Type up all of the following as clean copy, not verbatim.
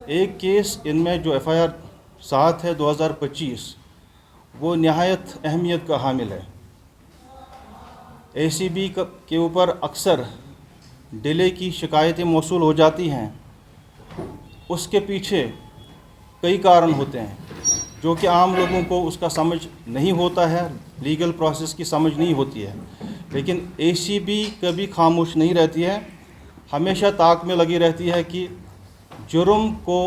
एक केस इनमें जो एफआईआर 7 है 2025 वो नहायत अहमियत का हामिल है। एसीबी के ऊपर अक्सर डिले की शिकायतें मौसूल हो जाती हैं। उसके पीछे कई कारण होते हैं जो कि आम लोगों को उसका समझ नहीं होता है, लीगल प्रोसेस की समझ नहीं होती है। लेकिन एसीबी कभी खामोश नहीं रहती है, हमेशा ताक में लगी रहती है कि जुर्म को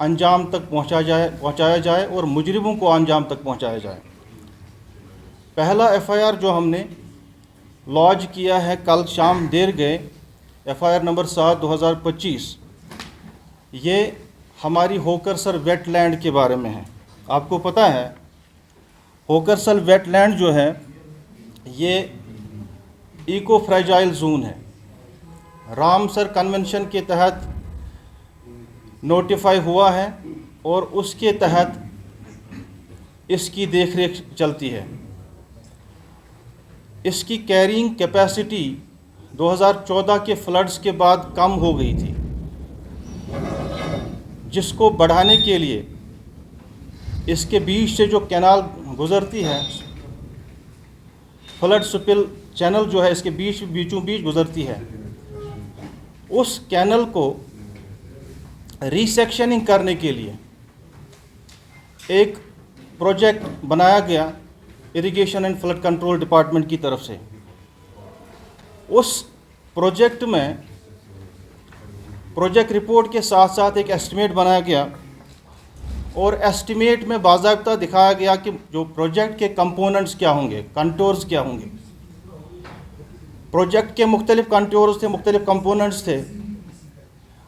अंजाम तक पहुंचाया जाए और मुजरिमों को अंजाम तक पहुंचाया जाए। पहला एफआईआर जो हमने लॉन्च किया है कल शाम देर गए, एफआईआर नंबर 7 2025, ये हमारी होकरसर वेटलैंड के बारे में है। आपको पता है होकरसर वेटलैंड जो है ये इको फ्रेजाइल जोन है। रामसर कन्वेंशन के तहत नोटिफाई हुआ है और उसके तहत इसकी देखरेख चलती है। इसकी कैरिंग कैपेसिटी 2014 के फ्लड्स के बाद कम हो गई थी, जिसको बढ़ाने के लिए इसके बीच से जो कैनाल गुज़रती है, फ्लड स्पिल चैनल जो है इसके बीचों बीच गुज़रती है, उस कैनल को रीसेक्शनिंग करने के लिए एक प्रोजेक्ट बनाया गया irrigation and flood control department की तरफ से। उस प्रोजेक्ट में प्रोजेक्ट रिपोर्ट के साथ साथ एक एस्टिमेट बनाया गया और एस्टिमेट में बाज़ाब्ता दिखाया गया कि जो प्रोजेक्ट के कंपोनेंट्स क्या होंगे, कंटोर्स क्या होंगे। प्रोजेक्ट के मुख्तलिफ कंटोर्स थे, मुख्तलिफ कंपोनेंट्स थे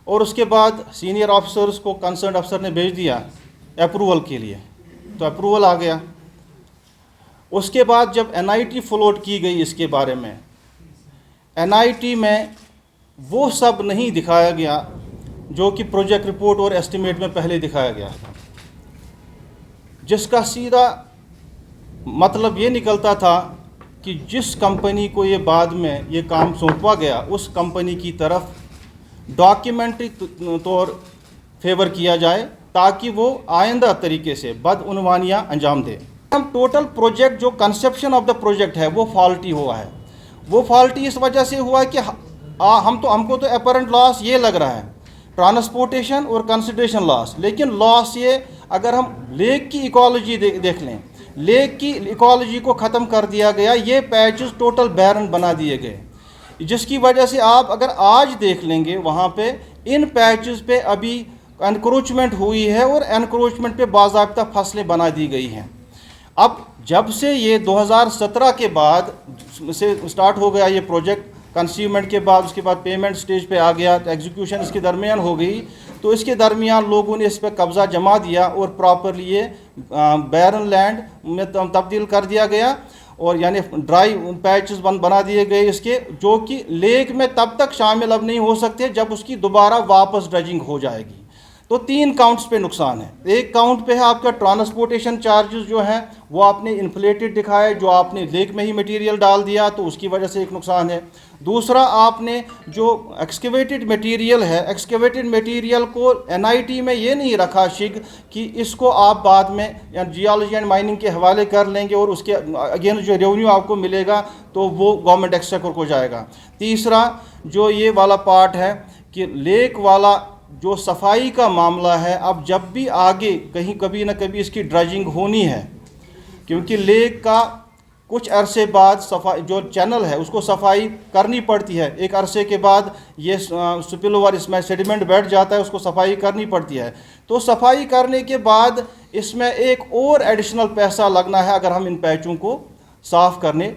और उसके बाद सीनियर ऑफिसर्स को कंसर्न अफसर ने भेज दिया अप्रूवल के लिए, तो अप्रूवल आ गया। उसके बाद जब एनआईटी फ्लोट की गई इसके बारे में, एनआईटी में वो सब नहीं दिखाया गया जो कि प्रोजेक्ट रिपोर्ट और एस्टिमेट में पहले दिखाया गया, जिसका सीधा मतलब ये निकलता था कि जिस कंपनी को ये बाद में ये काम सौंपा गया उस कंपनी की तरफ डॉक्यूमेंट्री तौर फेवर किया जाए ताकि वो आइंदा तरीके से बदउनवानियाँ अंजाम दे। हम टोटल प्रोजेक्ट जो कंसेप्शन ऑफ द प्रोजेक्ट है वो फॉल्टी हुआ है। वो फॉल्टी इस वजह से हुआ है कि हमको तो अपरेंट लॉस ये लग रहा है ट्रांसपोर्टेशन और कंसिडरेशन लॉस, लेकिन लॉस ये अगर हम लेक की इकोलॉजी देख लें, लेक की इकोलॉजी को ख़त्म कर दिया गया। ये पैचेस टोटल बैरन बना दिए गए, जिसकी वजह से आप अगर आज देख लेंगे वहाँ पे इन पैचेस पे अभी एनक्रोचमेंट हुई है और एनक्रोचमेंट पे बाज़ाब्ता फसलें बना दी गई हैं। अब जब से ये 2017 के बाद से स्टार्ट हो गया ये प्रोजेक्ट, कंसीवमेंट के बाद उसके बाद पेमेंट स्टेज पे आ गया, तो एग्जीक्यूशन इसके दरमियान हो गई, तो इसके दरमियान लोगों ने इस पर कब्ज़ा जमा दिया और प्रॉपरली ये बैरन लैंड में तब्दील कर दिया गया और यानी ड्राई पैचेस बना दिए गए इसके, जो कि लेक में तब तक शामिल अब नहीं हो सकते जब उसकी दोबारा वापस ड्रेजिंग हो जाएगी। तो 3 काउंट्स पे नुकसान है। एक काउंट पे है आपका ट्रांसपोर्टेशन चार्जेस जो हैं वो आपने इन्फ्लेटेड दिखाए, जो आपने लेक में ही मटेरियल डाल दिया तो उसकी वजह से एक नुकसान है। दूसरा, आपने जो एक्सकेवेटेड मटेरियल है, एक्सकेवेटेड मटेरियल को एनआईटी में ये नहीं रखा शिग कि इसको आप बाद में या जियोलॉजी एंड माइनिंग के हवाले कर लेंगे और उसके अगेन जो रेवेन्यू आपको मिलेगा तो वो गवर्नमेंट एक्सचेकर को जाएगा। तीसरा, जो ये वाला पार्ट है कि लेक वाला जो सफाई का मामला है, अब जब भी आगे कहीं कभी ना कभी इसकी ड्रेजिंग होनी है, क्योंकि लेक का कुछ अरसे बाद सफाई जो चैनल है उसको सफाई करनी पड़ती है। एक अरसे के बाद ये स्पिल ओवर इसमें सेडिमेंट बैठ जाता है, उसको सफाई करनी पड़ती है। तो सफाई करने के बाद इसमें एक और एडिशनल पैसा लगना है अगर हम इन पैचों को साफ़ करने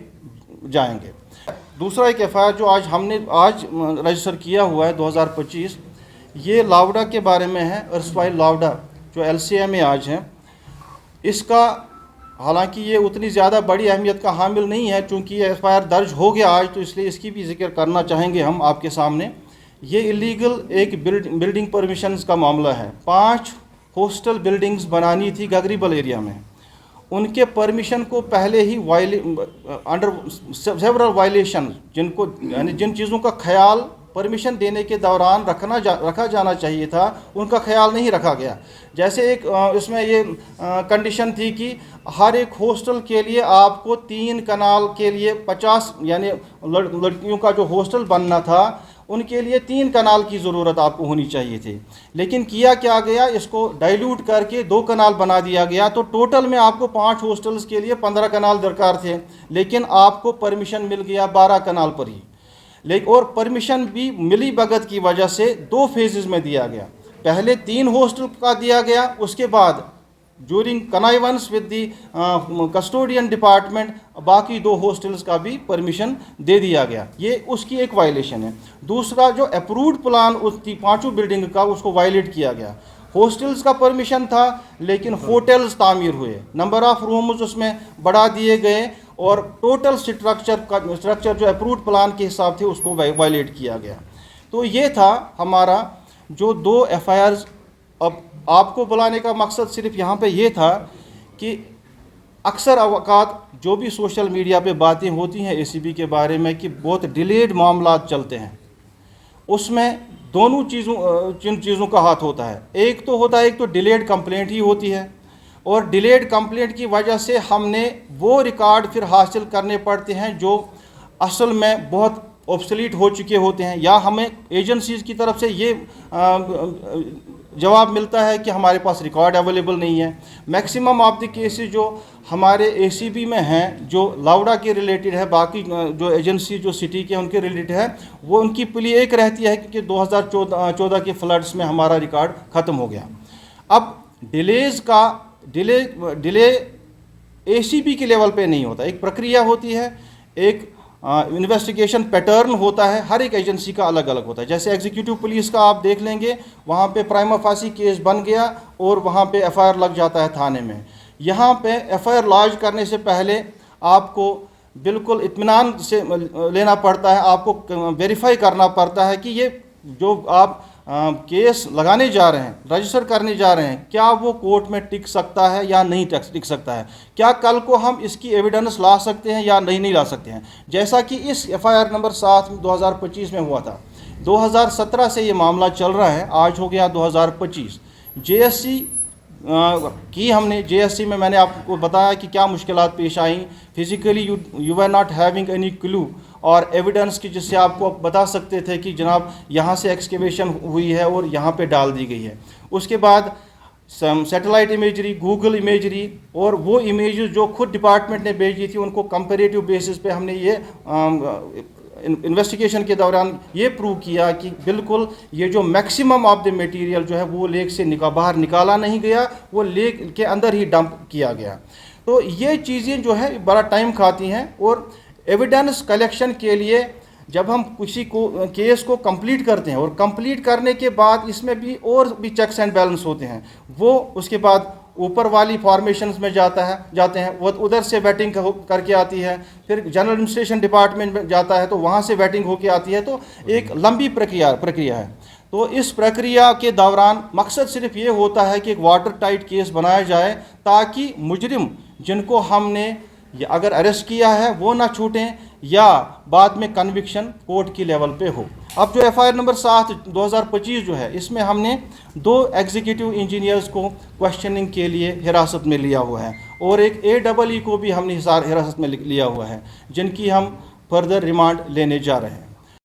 जाएंगे। दूसरा एक एफआईआर जो हमने रजिस्टर किया हुआ है 2025, ये लावडा के बारे में है। अर्सवाइल लावडा जो एलसीए में आज है, इसका हालांकि ये उतनी ज़्यादा बड़ी अहमियत का हामिल नहीं है, चूँकि ये एफआईआर दर्ज हो गया आज, तो इसलिए इसकी भी जिक्र करना चाहेंगे हम आपके सामने। ये इलीगल एक बिल्डिंग परमिशंस का मामला है। 5 हॉस्टल बिल्डिंग्स बनानी थी गगरीबल एरिया में, उनके परमिशन को पहले ही अंडर सेवरल वायलेशन, जिनको यानी जिन चीज़ों का ख्याल परमिशन देने के दौरान रखा जाना चाहिए था, उनका ख्याल नहीं रखा गया। जैसे एक इसमें ये कंडीशन थी कि हर एक हॉस्टल के लिए आपको 3 कनाल के लिए 50 यानी लड़कियों का जो हॉस्टल बनना था उनके लिए 3 कनाल की ज़रूरत आपको होनी चाहिए थी। लेकिन किया क्या गया, इसको डाइल्यूट करके 2 कनाल बना दिया गया। तो टोटल में आपको 5 हॉस्टल्स के लिए 15 कनाल दरकार थे, लेकिन आपको परमिशन मिल गया 12 कनाल पर ही। लेकिन और परमिशन भी मिली भगत की वजह से 2 फेजेस में दिया गया। पहले 3 हॉस्टल का दिया गया, उसके बाद during connivance with the custodian department बाकी 2 हॉस्टल्स का भी परमिशन दे दिया गया। ये उसकी एक वायलेशन है। दूसरा, जो अप्रूव्ड प्लान उस 5 बिल्डिंग का, उसको वायलेट किया गया। हॉस्टल्स का परमिशन था, लेकिन होटल्स तामीर हुए, नंबर ऑफ रूम्स उसमें बढ़ा दिए गए और टोटल स्ट्रक्चर जो अप्रूव्ड प्लान के हिसाब थे उसको वायलेट किया गया। तो ये था हमारा जो 2 FIRs। अब आपको बुलाने का मकसद सिर्फ यहाँ पे ये था कि अक्सर अवकात जो भी सोशल मीडिया पे बातें होती हैं ACB के बारे में कि बहुत डिलेड मामला चलते हैं, उसमें दोनों जिन चीज़ों का हाथ होता है। एक तो डिलेड कंप्लेंट ही होती है, और डिलेड कंप्लेंट की वजह से हमने वो रिकॉर्ड फिर हासिल करने पड़ते हैं जो असल में बहुत ऑब्सलीट हो चुके होते हैं, या हमें एजेंसीज़ की तरफ से ये जवाब मिलता है कि हमारे पास रिकॉर्ड अवेलेबल नहीं है। मैक्सिमम ऑफ द केसेस जो हमारे ACB में हैं, जो लावड़ा के रिलेटेड है, बाकी जो एजेंसी जो सिटी के उनके रिलेटेड है, वो उनकी प्ली एक रहती है कि 2014 के फ्लड्स में हमारा रिकॉर्ड ख़त्म हो गया। अब डिले ACB के लेवल पे नहीं होता, एक प्रक्रिया होती है, एक इन्वेस्टिगेशन पैटर्न होता है, हर एक एजेंसी का अलग अलग होता है। जैसे एग्जीक्यूटिव पुलिस का आप देख लेंगे, वहाँ पे प्राइमा फासी केस बन गया और वहाँ पे FIR लग जाता है थाने में। यहाँ पे FIR लॉन्च करने से पहले आपको बिल्कुल इत्मीनान से लेना पड़ता है, आपको वेरीफाई करना पड़ता है कि ये जो आप केस लगाने जा रहे हैं, रजिस्टर करने जा रहे हैं, क्या वो कोर्ट में टिक सकता है या नहीं टिक सकता है, क्या कल को हम इसकी एविडेंस ला सकते हैं या नहीं ला सकते हैं। जैसा कि इस FIR नंबर 7 2025 में हुआ था, 2017 से ये मामला चल रहा है, आज हो गया 2025। JSC की हमने JSC में मैंने आपको बताया कि क्या मुश्किलात पेश आई। Physically you were not having any clue और एविडेंस की, जिससे आपको बता सकते थे कि जनाब यहाँ से एक्सकेवेशन हुई है और यहाँ पे डाल दी गई है। उसके बाद सैटेलाइट इमेजरी, गूगल इमेजरी, और वो इमेजेस जो खुद डिपार्टमेंट ने भेजी थी उनको कंपैरेटिव बेसिस पे हमने ये इन्वेस्टिगेशन के दौरान ये प्रूव किया कि बिल्कुल ये जो मैक्सिमम ऑफ द मटेरियल जो है वो लेक से बाहर निकाला नहीं गया, वो लेक के अंदर ही डंप किया गया। तो ये चीज़ें जो है बड़ा टाइम खाती हैं, और एविडेंस कलेक्शन के लिए जब हम किसी को केस को कंप्लीट करते हैं, और कंप्लीट करने के बाद इसमें भी और भी चेक्स एंड बैलेंस होते हैं, वो उसके बाद ऊपर वाली फॉर्मेशंस में जाते हैं, वो उधर से वेटिंग करके आती है, फिर जनरल एडमिनिस्ट्रेशन डिपार्टमेंट में जाता है तो वहाँ से वेटिंग होके आती है। तो एक लंबी प्रक्रिया है। तो इस प्रक्रिया के दौरान मकसद सिर्फ ये होता है कि एक वाटर टाइट केस बनाया जाए, ताकि मुजरिम जिनको हमने अगर अरेस्ट किया है वो ना छूटें, या बाद में कन्विक्शन कोर्ट की लेवल पे हो। अब जो FIR नंबर 7 2025 जो है, इसमें हमने 2 एग्जीक्यूटिव इंजीनियर्स को क्वेश्चनिंग के लिए हिरासत में लिया हुआ है, और एक AEE को भी हमने हिरासत में लिया हुआ है, जिनकी हम फर्दर रिमांड लेने जा रहे हैं।